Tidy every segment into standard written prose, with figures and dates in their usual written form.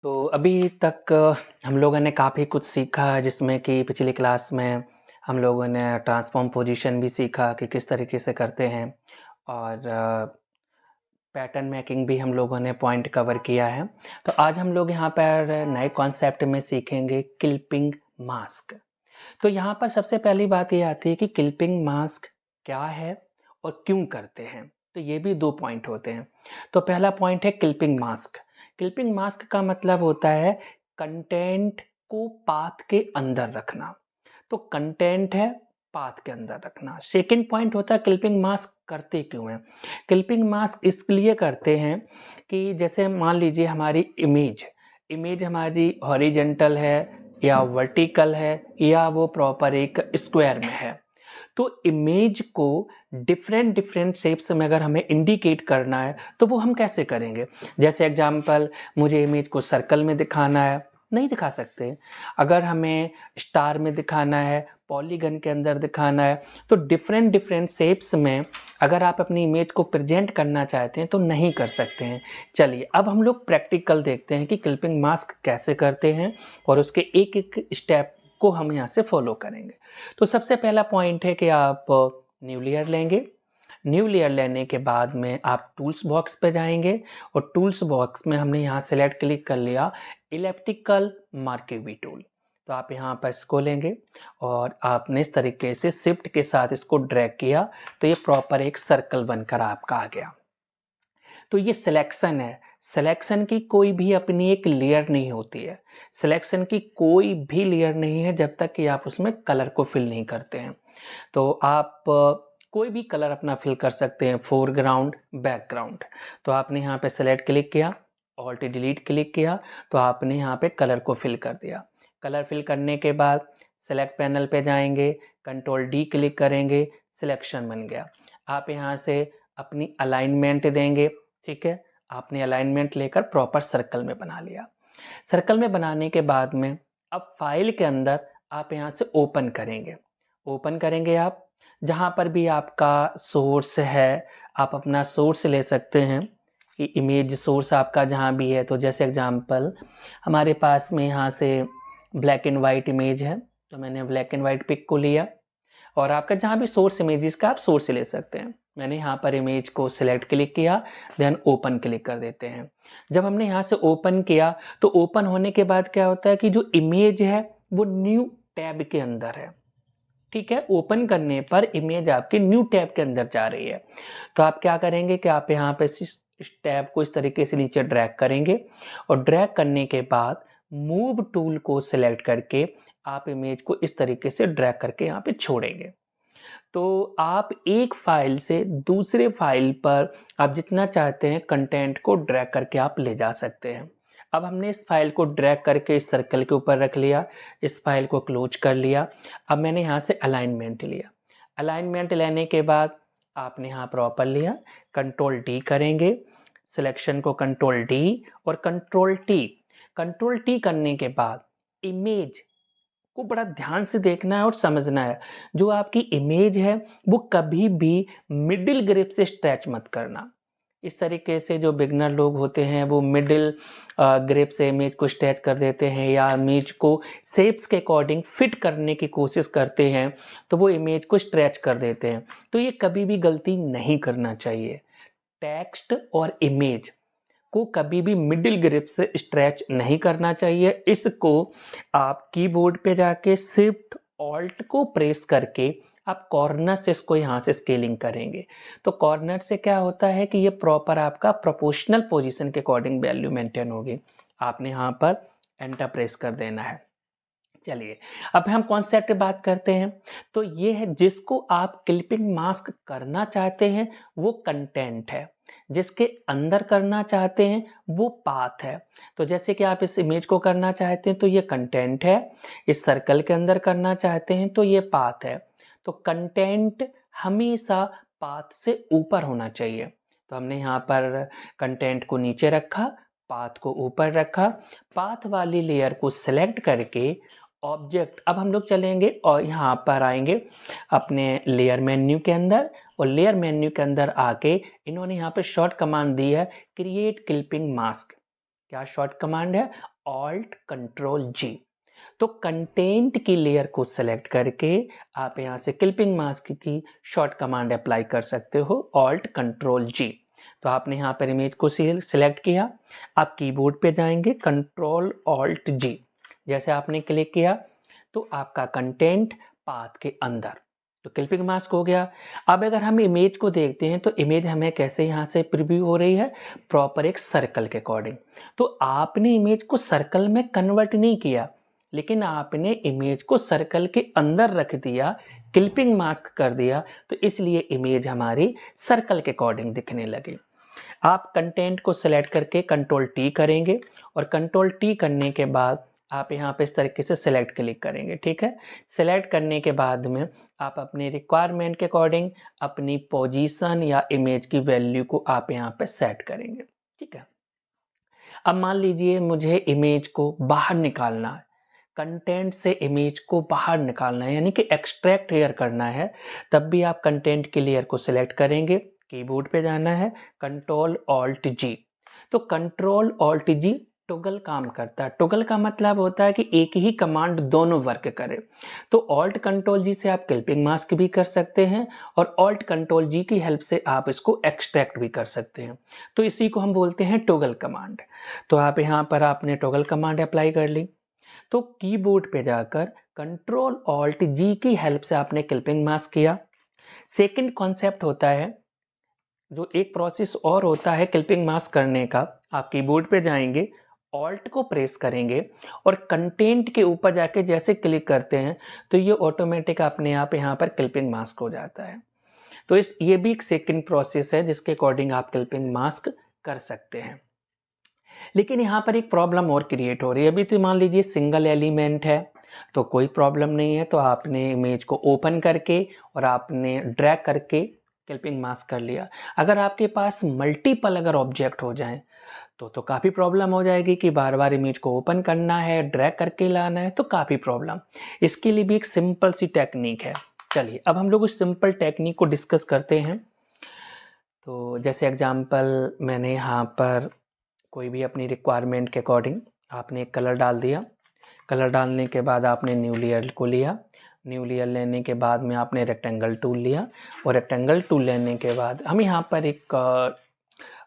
तो अभी तक हम लोगों ने काफ़ी कुछ सीखा है, जिसमें कि पिछली क्लास में हम लोगों ने ट्रांसफॉर्म पोजीशन भी सीखा कि किस तरीके से करते हैं, और पैटर्न मेकिंग भी हम लोगों ने पॉइंट कवर किया है। तो आज हम लोग यहाँ पर नए कॉन्सेप्ट में सीखेंगे क्लिपिंग मास्क। तो यहाँ पर सबसे पहली बात ये आती है कि क्लिपिंग मास्क क्या है और क्यों करते हैं। तो ये भी दो पॉइंट होते हैं। तो पहला पॉइंट है क्लिपिंग मास्क। क्लिपिंग मास्क का मतलब होता है कंटेंट को पाथ के अंदर रखना। तो कंटेंट है, पाथ के अंदर रखना। सेकंड पॉइंट होता है क्लिपिंग मास्क करते क्यों हैं। क्लिपिंग मास्क इसलिए करते हैं कि जैसे मान लीजिए हमारी इमेज हमारी हॉरिजेंटल है या वर्टिकल है या वो प्रॉपर एक स्क्वायर में है। तो इमेज को डिफरेंट डिफरेंट शेप्स में अगर हमें इंडिकेट करना है तो वो हम कैसे करेंगे। जैसे एग्जांपल, मुझे इमेज को सर्कल में दिखाना है, नहीं दिखा सकते। अगर हमें स्टार में दिखाना है, पॉलीगन के अंदर दिखाना है, तो डिफरेंट डिफरेंट शेप्स में अगर आप अपनी इमेज को प्रेजेंट करना चाहते हैं तो नहीं कर सकते हैं। चलिए अब हम लोग प्रैक्टिकल देखते हैं कि क्लिपिंग मास्क कैसे करते हैं और उसके एक एक स्टेप को हम यहाँ से फॉलो करेंगे। तो सबसे पहला पॉइंट है कि आप न्यू लेयर लेंगे। न्यू लेयर लेने के बाद में आप टूल्स बॉक्स पे जाएंगे और टूल्स बॉक्स में हमने यहाँ सेलेक्ट क्लिक कर लिया इलेप्टिकल मार्किंग टूल। तो आप यहाँ पर इसको लेंगे और आपने इस तरीके से शिफ्ट के साथ इसको ड्रैग किया तो ये प्रॉपर एक सर्कल बनकर आपका आ गया। तो ये सिलेक्शन है। सिलेक्शन की कोई भी अपनी एक लेयर नहीं होती है। सिलेक्शन की कोई भी लेयर नहीं है जब तक कि आप उसमें कलर को फिल नहीं करते हैं। तो आप कोई भी कलर अपना फिल कर सकते हैं, फोरग्राउंड, बैकग्राउंड। तो आपने यहाँ पे सेलेक्ट क्लिक किया, ऑल्ट डिलीट क्लिक किया, तो आपने यहाँ पे कलर को फिल कर दिया। कलर फिल करने के बाद सेलेक्ट पैनल पे जाएंगे, कंट्रोल डी क्लिक करेंगे, सिलेक्शन बन गया। आप यहाँ से अपनी अलाइनमेंट देंगे। ठीक है, आपने अलाइनमेंट लेकर प्रॉपर सर्कल में बना लिया। सर्कल में बनाने के बाद में अब फाइल के अंदर आप यहाँ से ओपन करेंगे। ओपन करेंगे आप जहाँ पर भी आपका सोर्स है, आप अपना सोर्स ले सकते हैं कि इमेज सोर्स आपका जहाँ भी है। तो जैसे एग्जांपल हमारे पास में यहाँ से ब्लैक एंड वाइट इमेज है, तो मैंने ब्लैक एंड वाइट पिक को लिया। और आपका जहाँ भी सोर्स इमेजेस का आप सोर्स ले सकते हैं। मैंने यहाँ पर इमेज को सिलेक्ट क्लिक किया, देन ओपन क्लिक कर देते हैं। जब हमने यहाँ से ओपन किया तो ओपन होने के बाद क्या होता है कि जो इमेज है वो न्यू टैब के अंदर है। ठीक है, ओपन करने पर इमेज आपकी न्यू टैब के अंदर जा रही है। तो आप क्या करेंगे कि आप यहाँ पे इस टैब को इस तरीके से नीचे ड्रैग करेंगे और ड्रैग करने के बाद मूव टूल को सिलेक्ट करके आप इमेज को इस तरीके से ड्रैग करके यहाँ पे छोड़ेंगे। तो आप एक फाइल से दूसरे फाइल पर आप जितना चाहते हैं कंटेंट को ड्रैग करके आप ले जा सकते हैं। अब हमने इस फाइल को ड्रैग करके इस सर्कल के ऊपर रख लिया, इस फाइल को क्लोज कर लिया। अब मैंने यहाँ से अलाइनमेंट लिया। अलाइनमेंट लेने के बाद आपने यहाँ प्रॉपर लिया, कंट्रोल डी करेंगे, सिलेक्शन को कंट्रोल डी और कंट्रोल टी करने के बाद इमेज को बड़ा ध्यान से देखना है और समझना है। जो आपकी इमेज है वो कभी भी मिडिल ग्रिप से स्ट्रेच मत करना। इस तरीके से जो बिगनर लोग होते हैं वो मिडिल ग्रिप से इमेज को स्ट्रेच कर देते हैं या इमेज को शेप्स के अकॉर्डिंग फिट करने की कोशिश करते हैं, तो वो इमेज को स्ट्रेच कर देते हैं। तो ये कभी भी गलती नहीं करना चाहिए। टेक्स्ट और इमेज को कभी भी मिडिल ग्रिप से स्ट्रेच नहीं करना चाहिए। इसको आप कीबोर्ड पे जाके शिफ्ट ऑल्ट को प्रेस करके आप कॉर्नर से इसको यहाँ से स्केलिंग करेंगे। तो कॉर्नर से क्या होता है कि ये प्रॉपर आपका प्रोपोर्शनल पोजीशन के अकॉर्डिंग वैल्यू मेंटेन होगी। आपने यहाँ पर एंटर प्रेस कर देना है। चलिए अब हम कॉन्सेप्ट की बात करते हैं। तो ये है जिसको आप क्लिपिंग मास्क करना चाहते हैं वो कंटेंट है, जिसके अंदर करना चाहते हैं वो पाथ है। तो जैसे कि आप इस इमेज को करना चाहते हैं तो ये कंटेंट है, इस सर्कल के अंदर करना चाहते हैं तो ये पाथ है। तो कंटेंट हमेशा पाथ से ऊपर होना चाहिए। तो हमने यहाँ पर कंटेंट को नीचे रखा, पाथ को ऊपर रखा। पाथ वाली लेयर को सिलेक्ट करके ऑब्जेक्ट, अब हम लोग चलेंगे और यहाँ पर आएंगे अपने लेयर मेन्यू के अंदर, और लेयर मेन्यू के अंदर आके इन्होंने यहाँ पे शॉर्ट कमांड दी है क्रिएट क्लिपिंग मास्क। क्या शॉर्ट कमांड है? ऑल्ट कंट्रोल जी। तो कंटेंट की लेयर को सेलेक्ट करके आप यहाँ से क्लिपिंग मास्क की शॉर्ट कमांड अप्लाई कर सकते हो, ऑल्ट कंट्रोल जी। तो आपने यहाँ पर इमेज को सिलेक्ट किया, आप कीबोर्ड पे जाएंगे, कंट्रोल ऑल्ट जी। जैसे आपने क्लिक किया तो आपका कंटेंट पाथ के अंदर, तो क्लिपिंग मास्क हो गया। अब अगर हम इमेज को देखते हैं तो इमेज हमें कैसे यहाँ से प्रीव्यू हो रही है, प्रॉपर एक सर्कल के अकॉर्डिंग। तो आपने इमेज को सर्कल में कन्वर्ट नहीं किया, लेकिन आपने इमेज को सर्कल के अंदर रख दिया, क्लिपिंग मास्क कर दिया, तो इसलिए इमेज हमारी सर्कल के अकॉर्डिंग दिखने लगी। आप कंटेंट को सिलेक्ट करके कंट्रोल टी करेंगे और कंट्रोल टी करने के बाद आप यहाँ पे इस तरीके से सिलेक्ट क्लिक करेंगे। ठीक है, सिलेक्ट करने के बाद में आप अपनी रिक्वायरमेंट के अकॉर्डिंग अपनी पोजीशन या इमेज की वैल्यू को आप यहाँ पे सेट करेंगे। ठीक है, अब मान लीजिए मुझे इमेज को बाहर निकालना है, कंटेंट से इमेज को बाहर निकालना है, यानी कि एक्सट्रैक्ट हेयर करना है, तब भी आप कंटेंट की लेयर को सिलेक्ट करेंगे, कीबोर्ड पे जाना है, कंट्रोल ऑल्ट जी। तो कंट्रोल ऑल्ट जी टॉगल काम करता है। टॉगल का मतलब होता है कि एक ही कमांड दोनों वर्क करे। तो ऑल्ट कंट्रोल जी से आप क्लिपिंग मास्क भी कर सकते हैं और ऑल्ट कंट्रोल जी की हेल्प से आप इसको एक्सट्रैक्ट भी कर सकते हैं। तो इसी को हम बोलते हैं टॉगल कमांड। तो आप यहाँ पर आपने टॉगल कमांड अप्लाई कर ली, तो कीबोर्ड पे जाकर कंट्रोल ऑल्ट जी की हेल्प से आपने क्लिपिंग मास्क किया। सेकंड कॉन्सेप्ट होता है, जो एक प्रोसेस और होता है क्लिपिंग मास्क करने का, आप कीबोर्ड पे जाएंगे, ऑल्ट को प्रेस करेंगे और कंटेंट के ऊपर जाके जैसे क्लिक करते हैं तो ये ऑटोमेटिक अपने आप यहाँ पर क्लिपिंग मास्क हो जाता है। तो ये भी एक सेकंड प्रोसेस है जिसके अकॉर्डिंग आप क्लिपिंग मास्क कर सकते हैं। लेकिन यहाँ पर एक प्रॉब्लम और क्रिएट हो रही है। अभी तो मान लीजिए सिंगल एलिमेंट है तो कोई प्रॉब्लम नहीं है, तो आपने इमेज को ओपन करके और आपने ड्रैग करके क्लिपिंग मास्क कर लिया। अगर आपके पास मल्टीपल अगर ऑब्जेक्ट हो जाएं तो काफ़ी प्रॉब्लम हो जाएगी कि बार बार इमेज को ओपन करना है, ड्रैग करके लाना है, तो काफ़ी प्रॉब्लम। इसके लिए भी एक सिंपल सी टेक्निक है। चलिए अब हम लोग उस सिंपल टेक्निक को डिस्कस करते हैं। तो जैसे एग्जांपल मैंने यहाँ पर कोई भी अपनी रिक्वायरमेंट के अकॉर्डिंग आपने एक कलर डाल दिया, कलर डालने के बाद आपने न्यू लेयर को लिया, न्यू लेयर लेने के बाद में आपने रेक्टेंगल टूल लिया और रेक्टेंगल टूल लेने के बाद हम यहाँ पर एक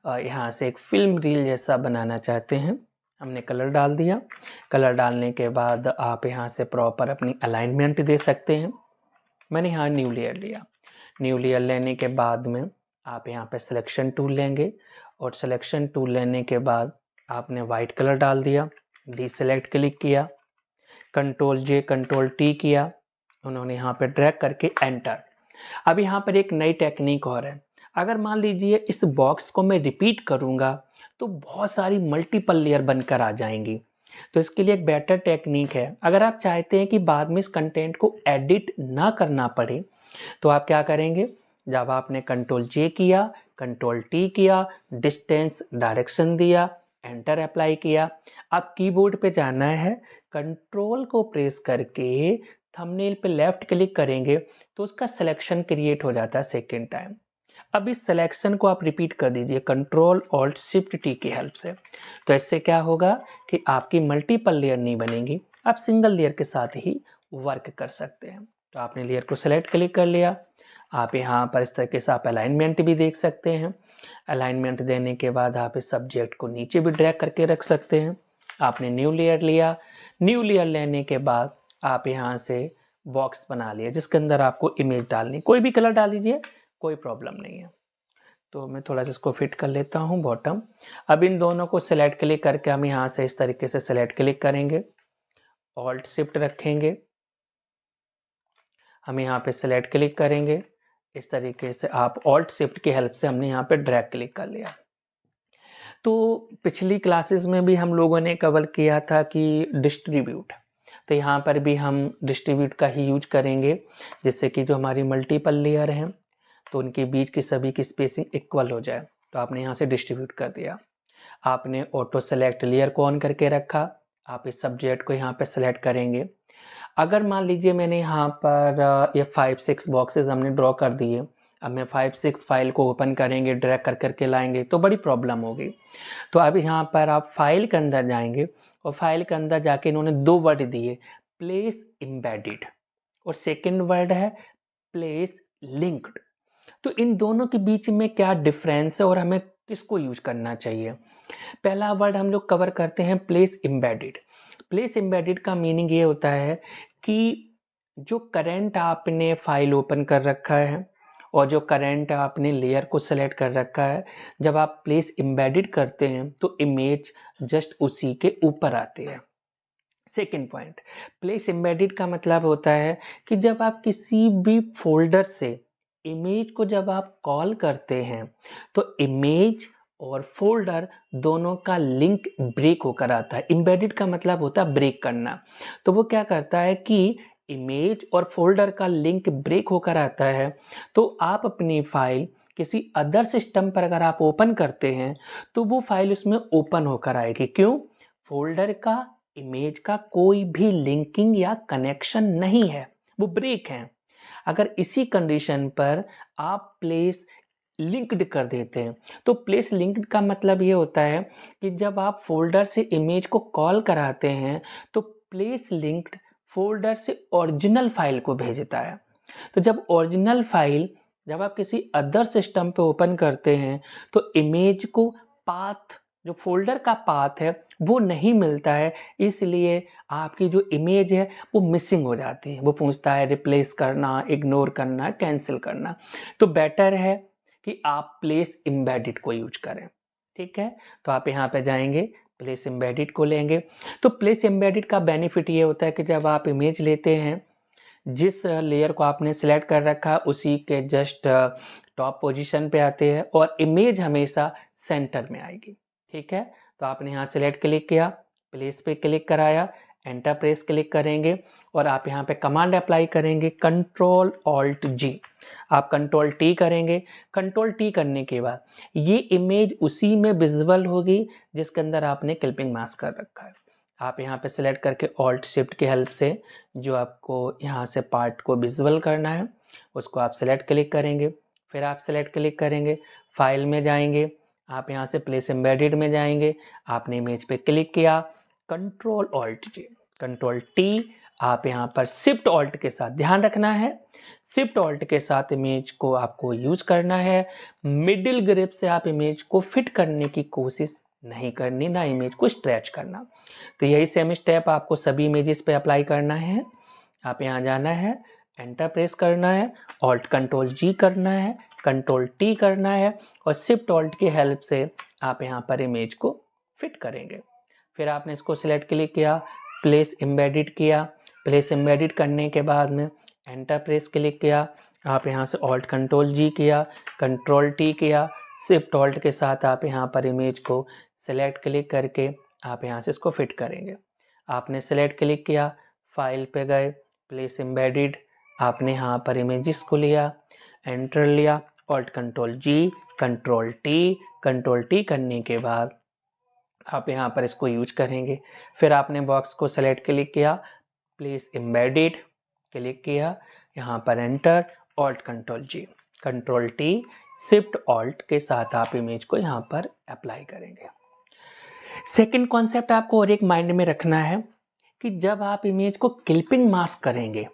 यहाँ से एक फिल्म रील जैसा बनाना चाहते हैं। हमने कलर डाल दिया, कलर डालने के बाद आप यहाँ से प्रॉपर अपनी अलाइनमेंट दे सकते हैं। मैंने यहाँ न्यू लेयर लिया, न्यू लेयर लेने के बाद में आप यहाँ पे सिलेक्शन टूल लेंगे और सिलेक्शन टूल लेने के बाद आपने वाइट कलर डाल दिया, डीसेलेक्ट क्लिक किया, कंट्रोल जे कंट्रोल टी किया, उन्होंने यहाँ पे ड्रैग करके एंटर। अब यहाँ पर एक नई टेक्निक और है। अगर मान लीजिए इस बॉक्स को मैं रिपीट करूँगा तो बहुत सारी मल्टीपल लेयर बनकर आ जाएंगी। तो इसके लिए एक बेटर टेक्निक है। अगर आप चाहते हैं कि बाद में इस कंटेंट को एडिट ना करना पड़े तो आप क्या करेंगे, जब आपने कंट्रोल जे किया, कंट्रोल टी किया, डिस्टेंस डायरेक्शन दिया, एंटर अप्लाई किया, आप कीबोर्ड पे जाना है, कंट्रोल को प्रेस करके थंबनेल पे लेफ्ट क्लिक करेंगे तो उसका सिलेक्शन क्रिएट हो जाता है सेकेंड टाइम। अब इस सिलेक्शन को आप रिपीट कर दीजिए कंट्रोल ऑल्ट शिफ्ट टी की हेल्प से। तो इससे क्या होगा कि आपकी मल्टीपल लेयर नहीं बनेगी, आप सिंगल लेयर के साथ ही वर्क कर सकते हैं। तो आपने लेयर को सेलेक्ट क्लिक कर लिया, आप यहाँ पर इस तरीके से आप अलाइनमेंट भी देख सकते हैं। अलाइनमेंट देने के बाद आप इस सब्जेक्ट को नीचे भी ड्रैग करके रख सकते हैं। आपने न्यू लेयर लिया, न्यू लेयर लेने के बाद आप यहाँ से बॉक्स बना लिया जिसके अंदर आपको इमेज डालनी, कोई भी कलर डाल लीजिए, कोई प्रॉब्लम नहीं है। तो मैं थोड़ा सा इसको फिट कर लेता हूँ बॉटम। अब इन दोनों को सेलेक्ट क्लिक करके हम यहाँ से इस तरीके से सेलेक्ट क्लिक करेंगे, ऑल्ट शिफ्ट रखेंगे, हम यहाँ पे सेलेक्ट क्लिक करेंगे, इस तरीके से आप ऑल्ट शिफ्ट की हेल्प से हमने यहाँ पे ड्रैग क्लिक कर लिया। तो पिछली क्लासेस में भी हम लोगों ने कवर किया था कि डिस्ट्रीब्यूट, तो यहाँ पर भी हम डिस्ट्रीब्यूट का ही यूज करेंगे जिससे कि जो हमारी मल्टीपल लेयर हैं तो उनके बीच की सभी की स्पेसिंग इक्वल हो जाए। तो आपने यहाँ से डिस्ट्रीब्यूट कर दिया, आपने ऑटो सेलेक्ट लेयर को ऑन करके रखा, आप इस सब्जेक्ट को यहाँ पे सेलेक्ट करेंगे। अगर मान लीजिए मैंने यहाँ पर ये 5-6 बॉक्सेस हमने ड्रॉ कर दिए, अब मैं 5-6 फाइल को ओपन करेंगे, ड्रैग कर करके लाएंगे तो बड़ी प्रॉब्लम होगी। तो अब यहाँ पर आप फाइल के अंदर जाएंगे और फाइल के अंदर जाके इन्होंने 2 वर्ड दिए, प्लेस एम्बेडेड और सेकंड वर्ड है प्लेस लिंक्ड। तो इन दोनों के बीच में क्या डिफरेंस है और हमें किसको यूज करना चाहिए? पहला वर्ड हम लोग कवर करते हैं प्लेस एम्बेडेड। प्लेस एम्बेडेड का मीनिंग ये होता है कि जो करंट आपने फाइल ओपन कर रखा है और जो करंट आपने लेयर को सेलेक्ट कर रखा है, जब आप प्लेस एम्बेडेड करते हैं तो इमेज जस्ट उसी के ऊपर आती है। सेकेंड पॉइंट, प्लेस एम्बेडेड का मतलब होता है कि जब आप किसी भी फोल्डर से इमेज को जब आप कॉल करते हैं तो इमेज और फोल्डर दोनों का लिंक ब्रेक होकर आता है। एम्बेडेड का मतलब होता है ब्रेक करना। तो वो क्या करता है कि इमेज और फोल्डर का लिंक ब्रेक होकर आता है, तो आप अपनी फाइल किसी अदर सिस्टम पर अगर आप ओपन करते हैं तो वो फाइल उसमें ओपन होकर आएगी। क्यों? फोल्डर का इमेज का कोई भी लिंकिंग या कनेक्शन नहीं है, वो ब्रेक है। अगर इसी कंडीशन पर आप प्लेस लिंक्ड कर देते हैं, तो प्लेस लिंक्ड का मतलब ये होता है कि जब आप फोल्डर से इमेज को कॉल कराते हैं तो प्लेस लिंक्ड फोल्डर से ओरिजिनल फाइल को भेजता है। तो जब ओरिजिनल फाइल जब आप किसी अदर सिस्टम पे ओपन करते हैं तो इमेज को पाथ, जो फोल्डर का पाथ है वो नहीं मिलता है, इसलिए आपकी जो इमेज है वो मिसिंग हो जाती है। वो पूछता है रिप्लेस करना, इग्नोर करना, कैंसिल करना। तो बेटर है कि आप प्लेस एम्बेडेड को यूज करें। ठीक है, तो आप यहाँ पे जाएंगे, प्लेस एम्बेडेड को लेंगे। तो प्लेस एम्बेडेड का बेनिफिट ये होता है कि जब आप इमेज लेते हैं, जिस लेयर को आपने सिलेक्ट कर रखा उसी के जस्ट टॉप पोजीशन पे आते हैं और इमेज हमेशा सेंटर में आएगी। ठीक है, तो आपने यहाँ सिलेक्ट क्लिक किया, प्लेस पे क्लिक कराया, एंटर प्रेस क्लिक करेंगे और आप यहाँ पे कमांड अप्लाई करेंगे कंट्रोल ऑल्ट जी। आप कंट्रोल टी करेंगे। कंट्रोल टी करने के बाद ये इमेज उसी में विजिबल होगी जिसके अंदर आपने क्लिपिंग मास्क कर रखा है। आप यहाँ पे सिलेक्ट करके ऑल्ट शिफ्ट की हेल्प से जो आपको यहाँ से पार्ट को विजुअल करना है उसको आप सिलेक्ट क्लिक करेंगे। फिर आप सिलेक्ट क्लिक करेंगे, फाइल में जाएंगे, आप यहाँ से प्लेस एम्बेडेड में जाएंगे, आपने इमेज पे क्लिक किया, कंट्रोल ऑल्ट जी, कंट्रोल टी, आप यहाँ पर शिफ्ट ऑल्ट के साथ, ध्यान रखना है शिफ्ट ऑल्ट के साथ इमेज को आपको यूज करना है। मिडिल ग्रिप से आप इमेज को फिट करने की कोशिश नहीं करनी, ना इमेज को स्ट्रेच करना। तो यही सेम स्टेप आपको सभी इमेजेस पे अप्लाई करना है। आप यहाँ जाना है, एंटर प्रेस करना है, ऑल्ट कंट्रोल जी करना है, कंट्रोल टी करना है और शिफ्ट ऑल्ट की हेल्प से आप यहाँ पर इमेज को फिट करेंगे। फिर आपने इसको सिलेक्ट क्लिक किया, प्लेस एम्बेडेड किया, प्लेस एम्बेडेड करने के बाद में एंटर प्रेस क्लिक किया, आप यहाँ से ऑल्ट कंट्रोल जी किया, कंट्रोल टी किया, शिफ्ट ऑल्ट के साथ आप यहाँ पर इमेज को सिलेक्ट क्लिक करके आप यहाँ से इसको फिट करेंगे। आपने सेलेक्ट क्लिक किया, फाइल पे गए, प्लेस एम्बेडेड, आपने यहाँ पर इमेजेस को लिया, एंटर लिया, ऑल्ट कंट्रोल जी, कंट्रोल टी करने के बाद आप यहाँ पर इसको यूज करेंगे। फिर आपने बॉक्स को सेलेक्ट क्लिक किया, प्लेस एम्बेडेड क्लिक किया, यहाँ पर एंटर, ऑल्ट कंट्रोल जी, कंट्रोल टी, शिफ्ट ऑल्ट के साथ आप इमेज को यहाँ पर अप्लाई करेंगे। सेकंड कॉन्सेप्ट आपको और एक माइंड में रखना है कि जब आप इमेज को क्लिपिंग मास्क करेंगे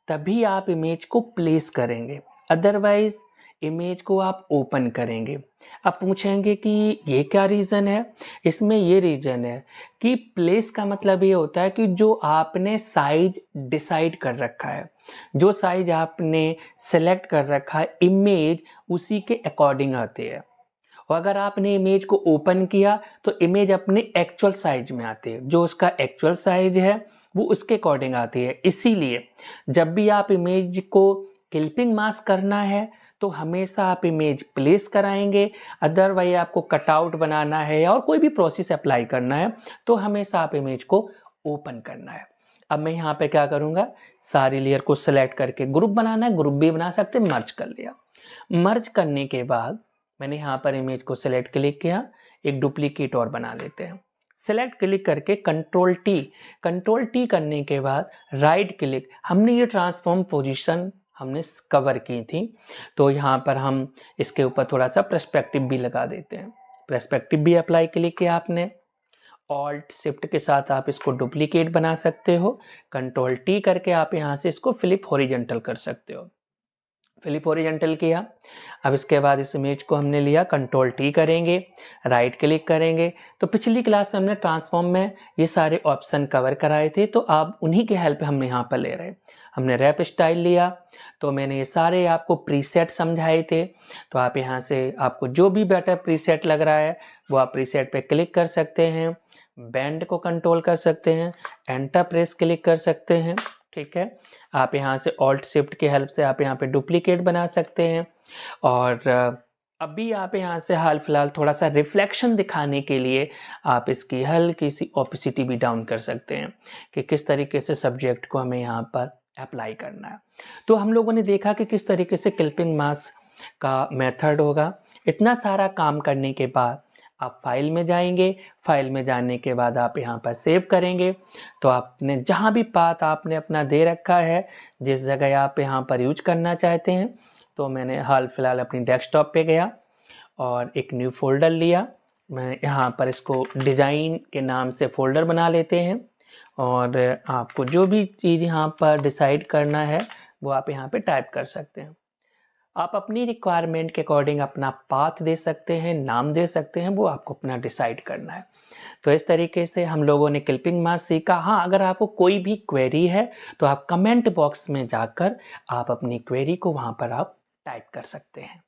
तभी आप इमेज को प्लेस करेंगे, अदरवाइज इमेज को आप ओपन करेंगे। अब पूछेंगे कि ये क्या रीज़न है? इसमें ये रीज़न है कि प्लेस का मतलब ये होता है कि जो आपने साइज डिसाइड कर रखा है, जो साइज आपने सेलेक्ट कर रखा है, इमेज उसी के अकॉर्डिंग आती है। और अगर आपने इमेज को ओपन किया तो इमेज अपने एक्चुअल साइज में आती है, जो उसका एक्चुअल साइज है वो उसके अकॉर्डिंग आती है। इसीलिए जब भी आप इमेज को क्लिपिंग मास्क करना है तो हमेशा आप इमेज प्लेस कराएंगे, अदरवाइज आपको कटआउट बनाना है और कोई भी प्रोसेस अप्लाई करना है तो हमेशा आप इमेज को ओपन करना है। अब मैं यहाँ पे क्या करूँगा, सारी लेयर को सिलेक्ट करके ग्रुप बनाना है, ग्रुप भी बना सकते, मर्ज कर लिया। मर्ज करने के बाद मैंने यहाँ पर इमेज को सिलेक्ट क्लिक किया, एक डुप्लीकेट और बना लेते हैं। सेलेक्ट क्लिक करके कंट्रोल टी करने के बाद राइट क्लिक, हमने ये ट्रांसफॉर्म पोजीशन हमने कवर की थी तो यहाँ पर हम इसके ऊपर थोड़ा सा पर्सपेक्टिव भी लगा देते हैं। पर्सपेक्टिव भी अप्लाई क्लिक किया आपने ऑल्ट शिफ्ट के साथ आप इसको डुप्लीकेट बना सकते हो। कंट्रोल टी करके आप यहाँ से इसको फ्लिप हॉरिजॉन्टल कर सकते हो। फ्लिप हॉरिजॉन्टल किया। अब इसके बाद इस इमेज को हमने लिया, कंट्रोल टी करेंगे, राइट क्लिक करेंगे। तो पिछली क्लास में हमने ट्रांसफॉर्म में ये सारे ऑप्शन कवर कराए थे, तो आप उन्हीं के हेल्प हम यहाँ पर ले रहे हैं। हमने रैप स्टाइल लिया, तो मैंने ये सारे आपको प्रीसेट समझाए थे। तो आप यहाँ से आपको जो भी बेटर प्रीसेट लग रहा है वो आप प्रीसेट पे क्लिक कर सकते हैं, बैंड को कंट्रोल कर सकते हैं, एंटर प्रेस क्लिक कर सकते हैं। ठीक है, आप यहाँ से ऑल्ट शिफ्ट की हेल्प से आप यहाँ पे डुप्लीकेट बना सकते हैं। और अभी आप यहाँ से हाल फिलहाल थोड़ा सा रिफ्लेक्शन दिखाने के लिए आप इसकी हल्की सी ओपेसिटी भी डाउन कर सकते हैं कि किस तरीके से सब्जेक्ट को हमें यहाँ पर अप्लाई करना है। तो हम लोगों ने देखा कि किस तरीके से क्लिपिंग मास्क का मेथड होगा। इतना सारा काम करने के बाद आप फाइल में जाएंगे, फाइल में जाने के बाद आप यहाँ पर सेव करेंगे। तो आपने जहाँ भी पाथ आपने अपना दे रखा है, जिस जगह आप यहाँ पर यूज करना चाहते हैं, तो मैंने हाल फिलहाल अपनी डेस्कटॉप पे गया और एक न्यू फोल्डर लिया। मैं यहाँ पर इसको डिज़ाइन के नाम से फ़ोल्डर बना लेते हैं। और आपको जो भी चीज़ यहाँ पर डिसाइड करना है वो आप यहाँ पे टाइप कर सकते हैं। आप अपनी रिक्वायरमेंट के अकॉर्डिंग अपना पाथ दे सकते हैं, नाम दे सकते हैं, वो आपको अपना डिसाइड करना है। तो इस तरीके से हम लोगों ने क्लिपिंग मास्क सीखा। हाँ, अगर आपको कोई भी क्वेरी है तो आप कमेंट बॉक्स में जाकर आप अपनी क्वेरी को वहाँ पर आप टाइप कर सकते हैं।